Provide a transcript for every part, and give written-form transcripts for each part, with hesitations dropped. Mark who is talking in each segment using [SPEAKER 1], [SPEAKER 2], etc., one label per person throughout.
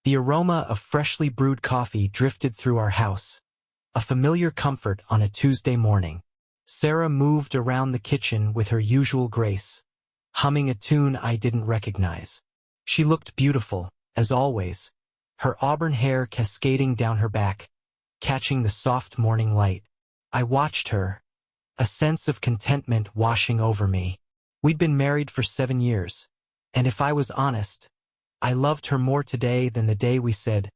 [SPEAKER 1] The aroma of freshly brewed coffee drifted through our house, a familiar comfort on a Tuesday morning. Sarah moved around the kitchen with her usual grace, humming a tune I didn't recognize. She looked beautiful, as always, her auburn hair cascading down her back, catching the soft morning light. I watched her, a sense of contentment washing over me. We'd been married for 7 years, and if I was honest, I loved her more today than the day we said,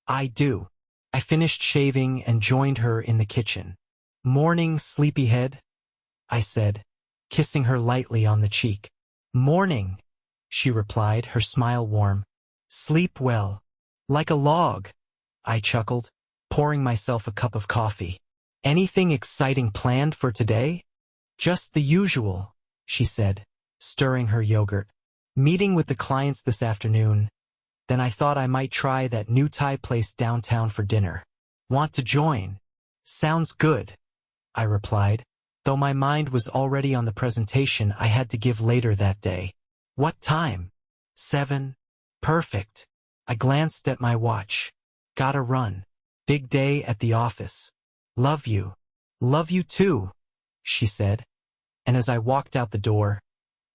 [SPEAKER 1] "I do." I finished shaving and joined her in the kitchen. "Morning, sleepyhead," I said, kissing her lightly on the cheek. "Morning," she replied, her smile warm. "Sleep well." "Like a log," I chuckled, pouring myself a cup of coffee. "Anything exciting planned for today?" "Just the usual," she said, stirring her yogurt. "Meeting with the clients this afternoon. Then I thought I might try that new Thai place downtown for dinner. Want to join?" "Sounds good," I replied, though my mind was already on the presentation I had to give later that day. "What time?" "7. Perfect." I glanced at my watch. "Gotta run. Big day at the office." "Love you." "Love you too," she said, and as I walked out the door,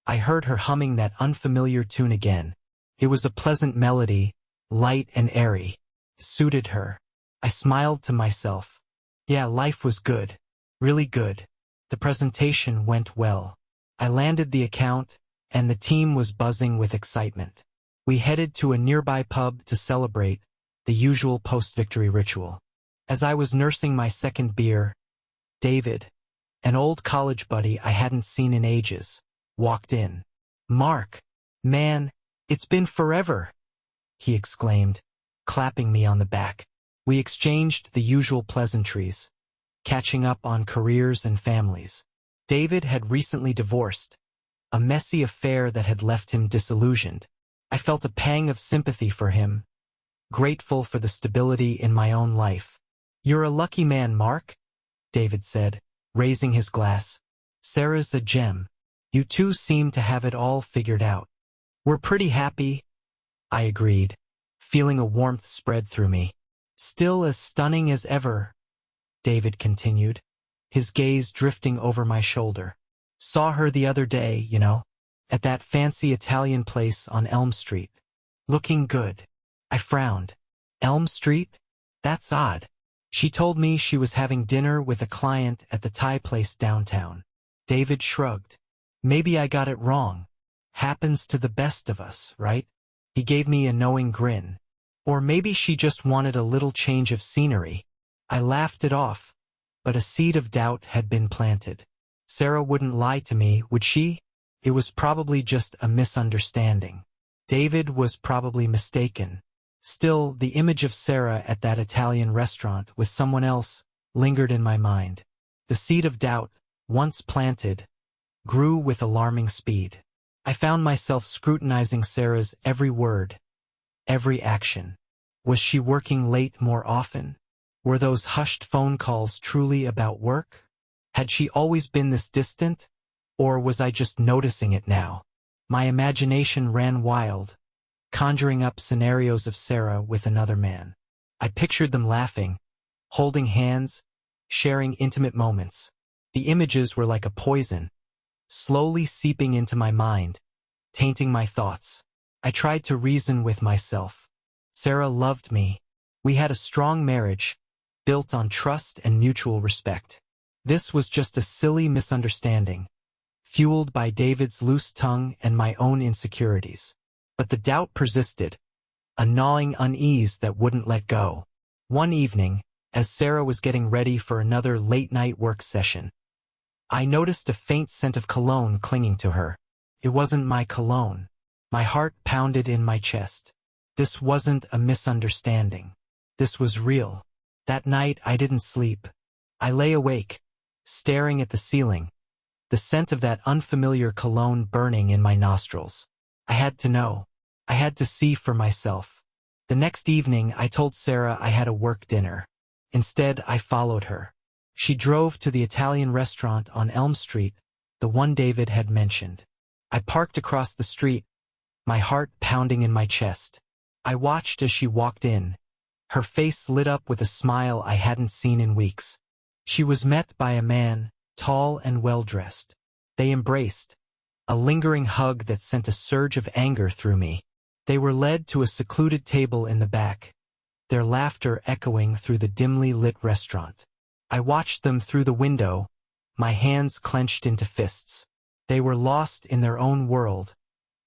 [SPEAKER 1] I heard her humming that unfamiliar tune again. It was a pleasant melody, light and airy. Suited her. I smiled to myself. Yeah, life was good. Really good. The presentation went well. I landed the account, and the team was buzzing with excitement. We headed to a nearby pub to celebrate, the usual post-victory ritual. As I was nursing my second beer, David, an old college buddy I hadn't seen in ages, walked in. "Mark, man, it's been forever," he exclaimed, clapping me on the back. We exchanged the usual pleasantries, catching up on careers and families. David had recently divorced, a messy affair that had left him disillusioned. I felt a pang of sympathy for him, grateful for the stability in my own life. "You're a lucky man, Mark," David said, raising his glass. "Sarah's a gem. You two seem to have it all figured out." "We're pretty happy," I agreed, feeling a warmth spread through me. "Still as stunning as ever," David continued, his gaze drifting over my shoulder. "Saw her the other day, you know, at that fancy Italian place on Elm Street. Looking good." I frowned. "Elm Street? That's odd." "She told me she was having dinner with a client at the Thai place downtown." David shrugged. "Maybe I got it wrong. Happens to the best of us, right?" He gave me a knowing grin. "Or maybe she just wanted a little change of scenery." I laughed it off, but a seed of doubt had been planted. Sarah wouldn't lie to me, would she? It was probably just a misunderstanding. David was probably mistaken. Still, the image of Sarah at that Italian restaurant with someone else lingered in my mind. The seed of doubt, once planted, grew with alarming speed. I found myself scrutinizing Sarah's every word, every action. Was she working late more often? Were those hushed phone calls truly about work? Had she always been this distant? Or was I just noticing it now? My imagination ran wild, conjuring up scenarios of Sarah with another man. I pictured them laughing, holding hands, sharing intimate moments. The images were like a poison, slowly seeping into my mind, tainting my thoughts. I tried to reason with myself. Sarah loved me. We had a strong marriage, built on trust and mutual respect. This was just a silly misunderstanding, fueled by David's loose tongue and my own insecurities. But the doubt persisted, a gnawing unease that wouldn't let go. One evening, as Sarah was getting ready for another late-night work session, I noticed a faint scent of cologne clinging to her. It wasn't my cologne. My heart pounded in my chest. This wasn't a misunderstanding. This was real. That night I didn't sleep. I lay awake, staring at the ceiling, the scent of that unfamiliar cologne burning in my nostrils. I had to know. I had to see for myself. The next evening I told Sarah I had a work dinner. Instead, I followed her. She drove to the Italian restaurant on Elm Street, the one David had mentioned. I parked across the street, my heart pounding in my chest. I watched as she walked in. Her face lit up with a smile I hadn't seen in weeks. She was met by a man, tall and well-dressed. They embraced, a lingering hug that sent a surge of anger through me. They were led to a secluded table in the back, their laughter echoing through the dimly lit restaurant. I watched them through the window, my hands clenched into fists. They were lost in their own world,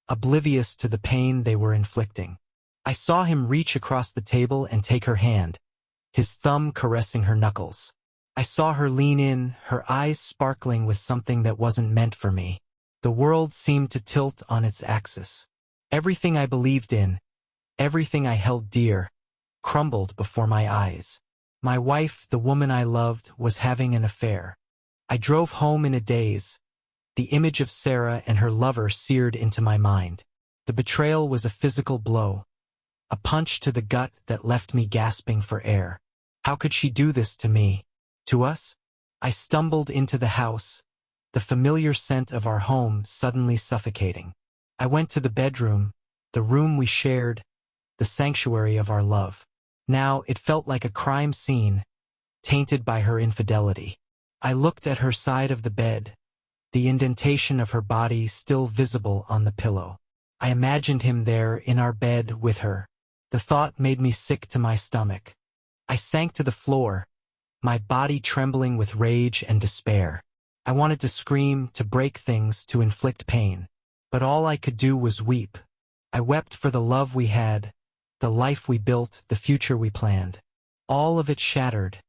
[SPEAKER 1] oblivious to the pain they were inflicting. I saw him reach across the table and take her hand, his thumb caressing her knuckles. I saw her lean in, her eyes sparkling with something that wasn't meant for me. The world seemed to tilt on its axis. Everything I believed in, everything I held dear, crumbled before my eyes. My wife, the woman I loved, was having an affair. I drove home in a daze, the image of Sarah and her lover seared into my mind. The betrayal was a physical blow, a punch to the gut that left me gasping for air. How could she do this to me? To us? I stumbled into the house, the familiar scent of our home suddenly suffocating. I went to the bedroom, the room we shared, the sanctuary of our love. Now it felt like a crime scene, tainted by her infidelity. I looked at her side of the bed, the indentation of her body still visible on the pillow. I imagined him there in our bed with her. The thought made me sick to my stomach. I sank to the floor, my body trembling with rage and despair. I wanted to scream, to break things, to inflict pain. But all I could do was weep. I wept for the love we had, the life we built, the future we planned. All of it shattered,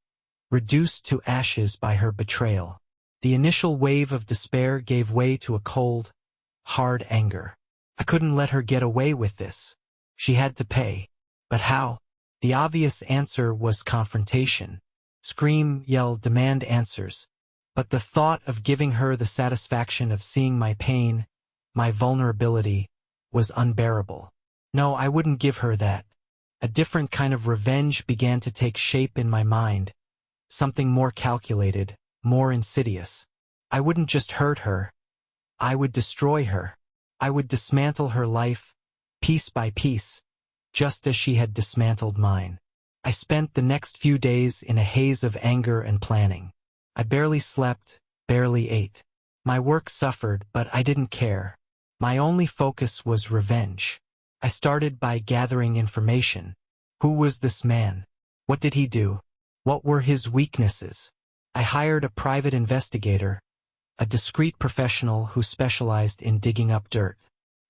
[SPEAKER 1] reduced to ashes by her betrayal. The initial wave of despair gave way to a cold, hard anger. I couldn't let her get away with this. She had to pay. But how? The obvious answer was confrontation. Scream, yell, demand answers. But the thought of giving her the satisfaction of seeing my pain, my vulnerability, was unbearable. No, I wouldn't give her that. A different kind of revenge began to take shape in my mind, something more calculated, more insidious. I wouldn't just hurt her. I would destroy her. I would dismantle her life, piece by piece, just as she had dismantled mine. I spent the next few days in a haze of anger and planning. I barely slept, barely ate. My work suffered, but I didn't care. My only focus was revenge. I started by gathering information. Who was this man? What did he do? What were his weaknesses? I hired a private investigator, a discreet professional who specialized in digging up dirt.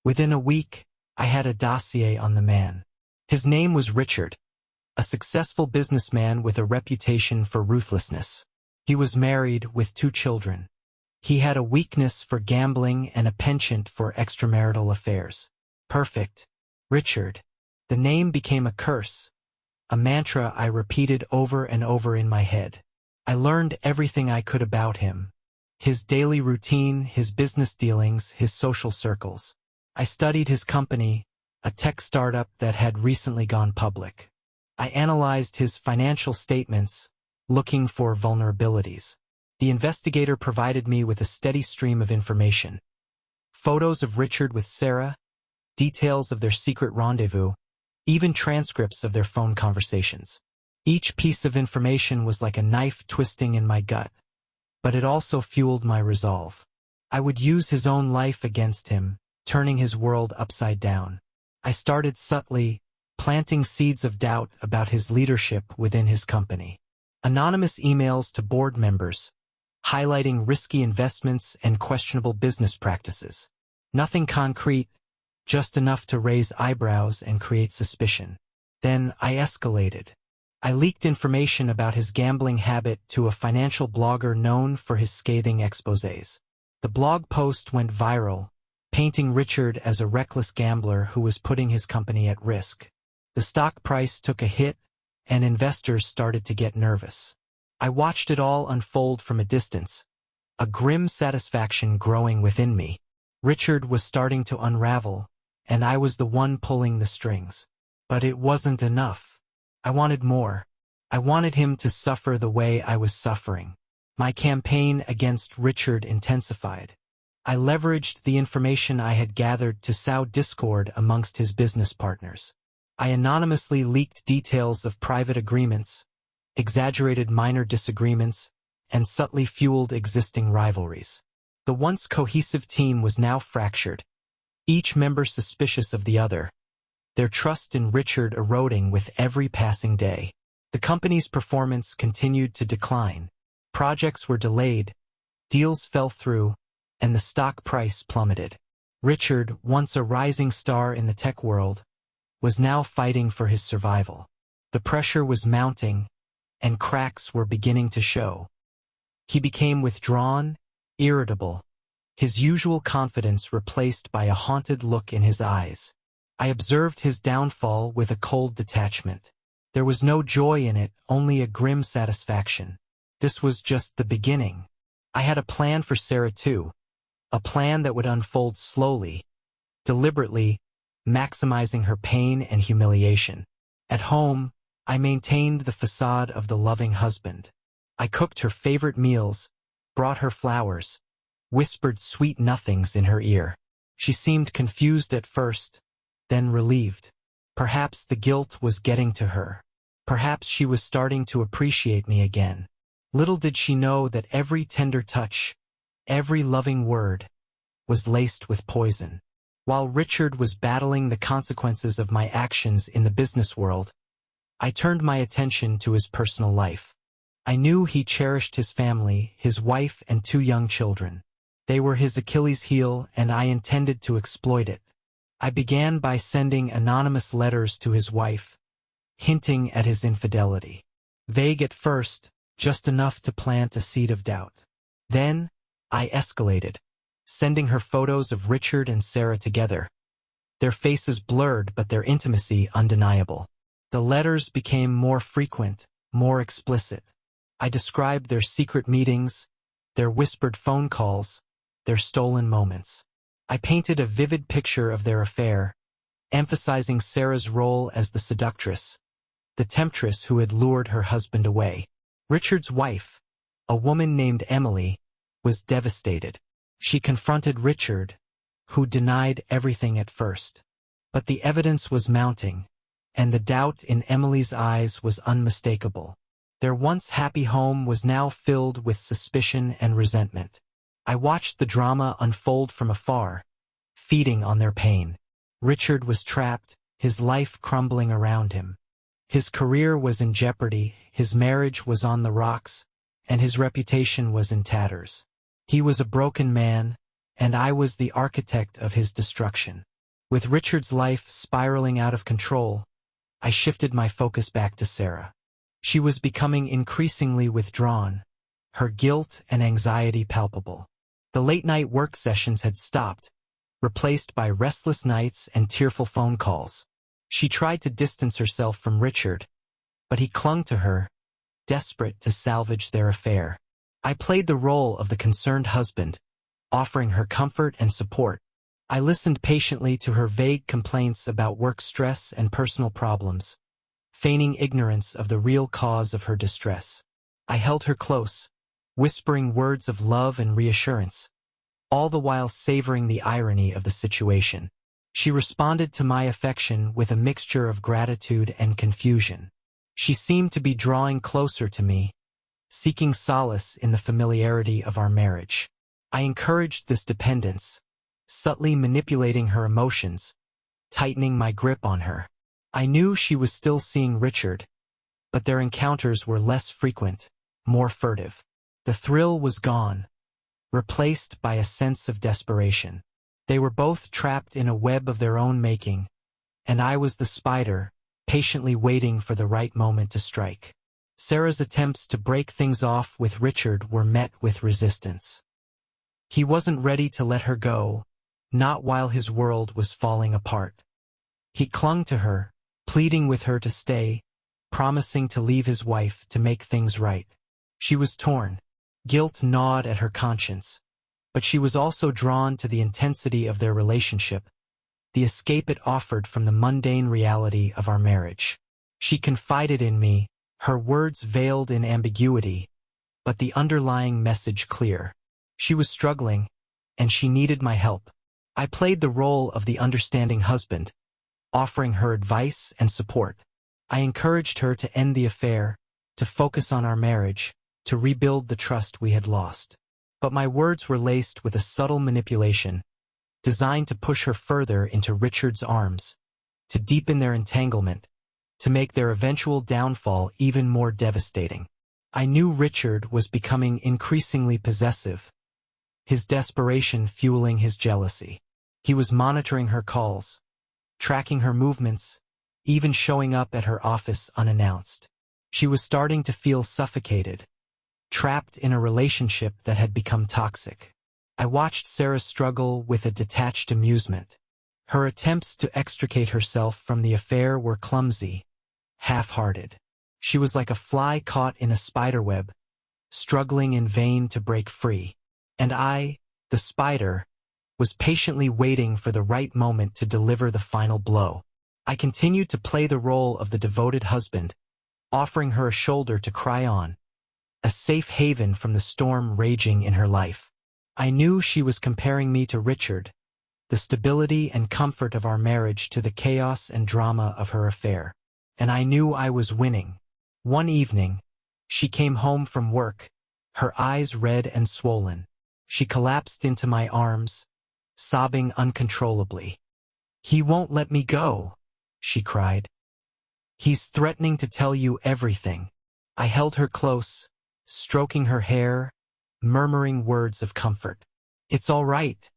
[SPEAKER 1] Within a week, I had a dossier on the man. His name was Richard, a successful businessman with a reputation for ruthlessness. He was married with 2 children. He had a weakness for gambling and a penchant for extramarital affairs. Perfect. Richard. The name became a curse, a mantra I repeated over and over in my head. I learned everything I could about him. His daily routine, his business dealings, his social circles. I studied his company, a tech startup that had recently gone public. I analyzed his financial statements, looking for vulnerabilities. The investigator provided me with a steady stream of information. Photos of Richard with Sarah, details of their secret rendezvous, even transcripts of their phone conversations. Each piece of information was like a knife twisting in my gut, but it also fueled my resolve. I would use his own life against him, turning his world upside down. I started subtly, planting seeds of doubt about his leadership within his company. Anonymous emails to board members, highlighting risky investments and questionable business practices. Nothing concrete, just enough to raise eyebrows and create suspicion. Then I escalated. I leaked information about his gambling habit to a financial blogger known for his scathing exposés. The blog post went viral, painting Richard as a reckless gambler who was putting his company at risk. The stock price took a hit, and investors started to get nervous. I watched it all unfold from a distance, a grim satisfaction growing within me. Richard was starting to unravel, and I was the one pulling the strings. But it wasn't enough. I wanted more. I wanted him to suffer the way I was suffering. My campaign against Richard intensified. I leveraged the information I had gathered to sow discord amongst his business partners. I anonymously leaked details of private agreements, exaggerated minor disagreements, and subtly fueled existing rivalries. The once cohesive team was now fractured, each member suspicious of the other, their trust in Richard eroding with every passing day. The company's performance continued to decline. Projects were delayed, deals fell through, and the stock price plummeted. Richard, once a rising star in the tech world, was now fighting for his survival. The pressure was mounting, and cracks were beginning to show. He became withdrawn, irritable, his usual confidence replaced by a haunted look in his eyes. I observed his downfall with a cold detachment. There was no joy in it, only a grim satisfaction. This was just the beginning. I had a plan for Sarah too, a plan that would unfold slowly, deliberately, maximizing her pain and humiliation. At home, I maintained the facade of the loving husband. I cooked her favorite meals, brought her flowers, whispered sweet nothings in her ear. She seemed confused at first, then relieved. Perhaps the guilt was getting to her. Perhaps she was starting to appreciate me again. Little did she know that every tender touch, every loving word, was laced with poison. While Richard was battling the consequences of my actions in the business world, I turned my attention to his personal life. I knew he cherished his family, his wife and 2 young children. They were his Achilles heel, and I intended to exploit it. I began by sending anonymous letters to his wife, hinting at his infidelity. Vague at first, just enough to plant a seed of doubt. Then, I escalated, sending her photos of Richard and Sarah together. Their faces blurred but their intimacy undeniable. The letters became more frequent, more explicit. I described their secret meetings, their whispered phone calls, their stolen moments. I painted a vivid picture of their affair, emphasizing Sarah's role as the seductress, the temptress who had lured her husband away. Richard's wife, a woman named Emily, was devastated. She confronted Richard, who denied everything at first. But the evidence was mounting, and the doubt in Emily's eyes was unmistakable. Their once happy home was now filled with suspicion and resentment. I watched the drama unfold from afar, feeding on their pain. Richard was trapped, his life crumbling around him. His career was in jeopardy, his marriage was on the rocks, and his reputation was in tatters. He was a broken man, and I was the architect of his destruction. With Richard's life spiraling out of control, I shifted my focus back to Sarah. She was becoming increasingly withdrawn, her guilt and anxiety palpable. The late-night work sessions had stopped, replaced by restless nights and tearful phone calls. She tried to distance herself from Richard, but he clung to her, desperate to salvage their affair. I played the role of the concerned husband, offering her comfort and support. I listened patiently to her vague complaints about work stress and personal problems, feigning ignorance of the real cause of her distress. I held her close, whispering words of love and reassurance, all the while savoring the irony of the situation. She responded to my affection with a mixture of gratitude and confusion. She seemed to be drawing closer to me, seeking solace in the familiarity of our marriage. I encouraged this dependence, subtly manipulating her emotions, tightening my grip on her. I knew she was still seeing Richard, but their encounters were less frequent, more furtive. The thrill was gone, replaced by a sense of desperation. They were both trapped in a web of their own making, and I was the spider, patiently waiting for the right moment to strike. Sarah's attempts to break things off with Richard were met with resistance. He wasn't ready to let her go, not while his world was falling apart. He clung to her, pleading with her to stay, promising to leave his wife to make things right. She was torn. Guilt gnawed at her conscience, but she was also drawn to the intensity of their relationship, the escape it offered from the mundane reality of our marriage. She confided in me, her words veiled in ambiguity, but the underlying message clear. She was struggling, and she needed my help. I played the role of the understanding husband, offering her advice and support. I encouraged her to end the affair, to focus on our marriage, to rebuild the trust we had lost. But my words were laced with a subtle manipulation, designed to push her further into Richard's arms, to deepen their entanglement, to make their eventual downfall even more devastating. I knew Richard was becoming increasingly possessive, his desperation fueling his jealousy. He was monitoring her calls, tracking her movements, even showing up at her office unannounced. She was starting to feel suffocated, trapped in a relationship that had become toxic. I watched Sarah struggle with a detached amusement. Her attempts to extricate herself from the affair were clumsy, half-hearted. She was like a fly caught in a spiderweb, struggling in vain to break free. And I, the spider, was patiently waiting for the right moment to deliver the final blow. I continued to play the role of the devoted husband, offering her a shoulder to cry on, a safe haven from the storm raging in her life. I knew she was comparing me to Richard, the stability and comfort of our marriage to the chaos and drama of her affair. And I knew I was winning. One evening, she came home from work, her eyes red and swollen. She collapsed into my arms, sobbing uncontrollably. "He won't let me go," she cried. "He's threatening to tell you everything." I held her close, stroking her hair, murmuring words of comfort. "It's all right,"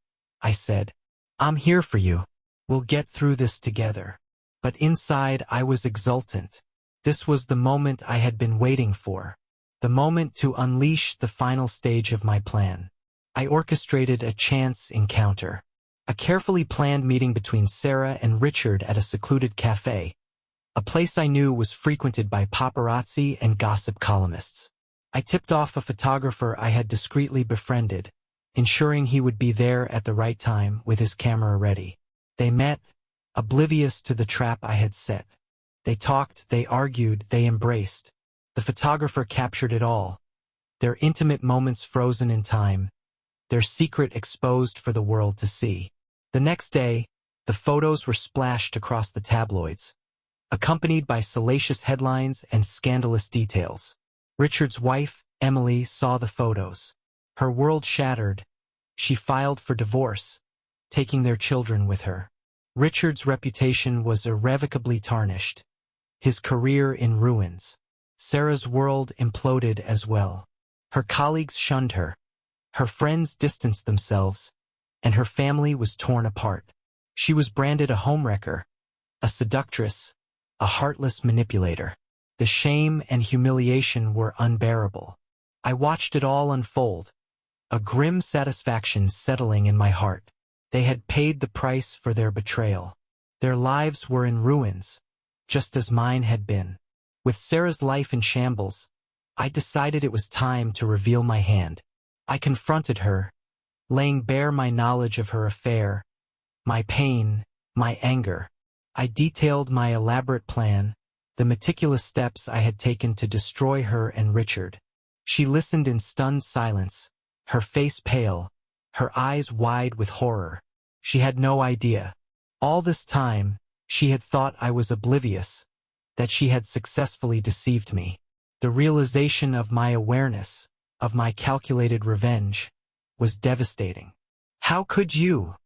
[SPEAKER 1] I said. "I'm here for you. We'll get through this together." But inside I was exultant. This was the moment I had been waiting for, the moment to unleash the final stage of my plan. I orchestrated a chance encounter, a carefully planned meeting between Sarah and Richard at a secluded cafe, a place I knew was frequented by paparazzi and gossip columnists. I tipped off a photographer I had discreetly befriended, ensuring he would be there at the right time with his camera ready. They met, oblivious to the trap I had set. They talked, they argued, they embraced. The photographer captured it all, their intimate moments frozen in time, their secret exposed for the world to see. The next day, the photos were splashed across the tabloids, accompanied by salacious headlines and scandalous details. Richard's wife, Emily, saw the photos. Her world shattered. She filed for divorce, taking their children with her. Richard's reputation was irrevocably tarnished, his career in ruins. Sarah's world imploded as well. Her colleagues shunned her. Her friends distanced themselves, and her family was torn apart. She was branded a homewrecker, a seductress, a heartless manipulator. The shame and humiliation were unbearable. I watched it all unfold, a grim satisfaction settling in my heart. They had paid the price for their betrayal. Their lives were in ruins, just as mine had been. With Sarah's life in shambles, I decided it was time to reveal my hand. I confronted her, laying bare my knowledge of her affair, my pain, my anger. I detailed my elaborate plan, the meticulous steps I had taken to destroy her and Richard. She listened in stunned silence, her face pale, her eyes wide with horror. She had no idea. All this time, she had thought I was oblivious, that she had successfully deceived me. The realization of my awareness, of my calculated revenge, was devastating. "How could you?"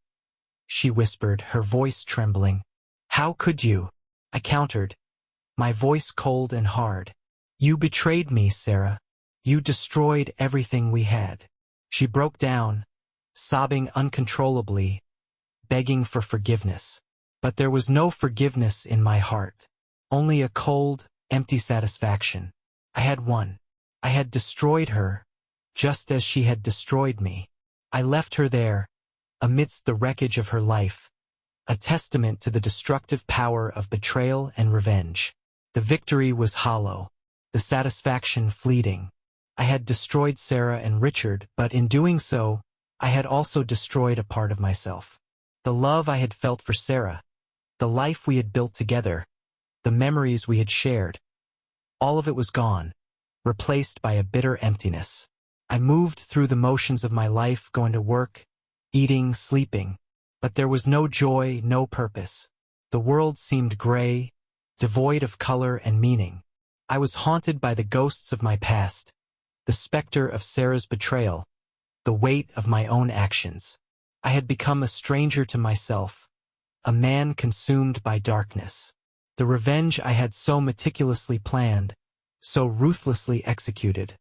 [SPEAKER 1] she whispered, her voice trembling. "How could you?" I countered, my voice cold and hard. "You betrayed me, Sarah. You destroyed everything we had." She broke down, sobbing uncontrollably, begging for forgiveness. But there was no forgiveness in my heart, only a cold, empty satisfaction. I had won. I had destroyed her, just as she had destroyed me. I left her there, amidst the wreckage of her life, a testament to the destructive power of betrayal and revenge. The victory was hollow, the satisfaction fleeting. I had destroyed Sarah and Richard, but in doing so, I had also destroyed a part of myself. The love I had felt for Sarah, the life we had built together, the memories we had shared. All of it was gone, replaced by a bitter emptiness. I moved through the motions of my life, going to work, eating, sleeping, but there was no joy, no purpose. The world seemed gray, devoid of color and meaning. I was haunted by the ghosts of my past, the specter of Sarah's betrayal, the weight of my own actions. I had become a stranger to myself, a man consumed by darkness. The revenge I had so meticulously planned, so ruthlessly executed,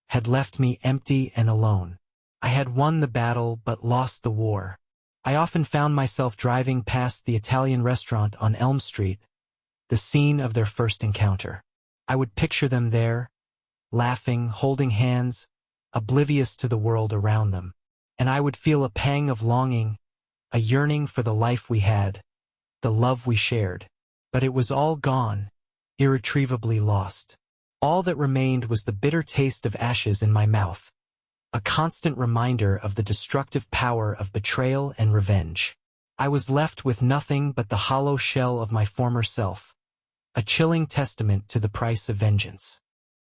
[SPEAKER 1] had left me empty and alone. I had won the battle but lost the war. I often found myself driving past the Italian restaurant on Elm Street, the scene of their first encounter. I would picture them there, laughing, holding hands, oblivious to the world around them. And I would feel a pang of longing, a yearning for the life we had, the love we shared. But it was all gone, irretrievably lost. All that remained was the bitter taste of ashes in my mouth, a constant reminder of the destructive power of betrayal and revenge. I was left with nothing but the hollow shell of my former self, a chilling testament to the price of vengeance.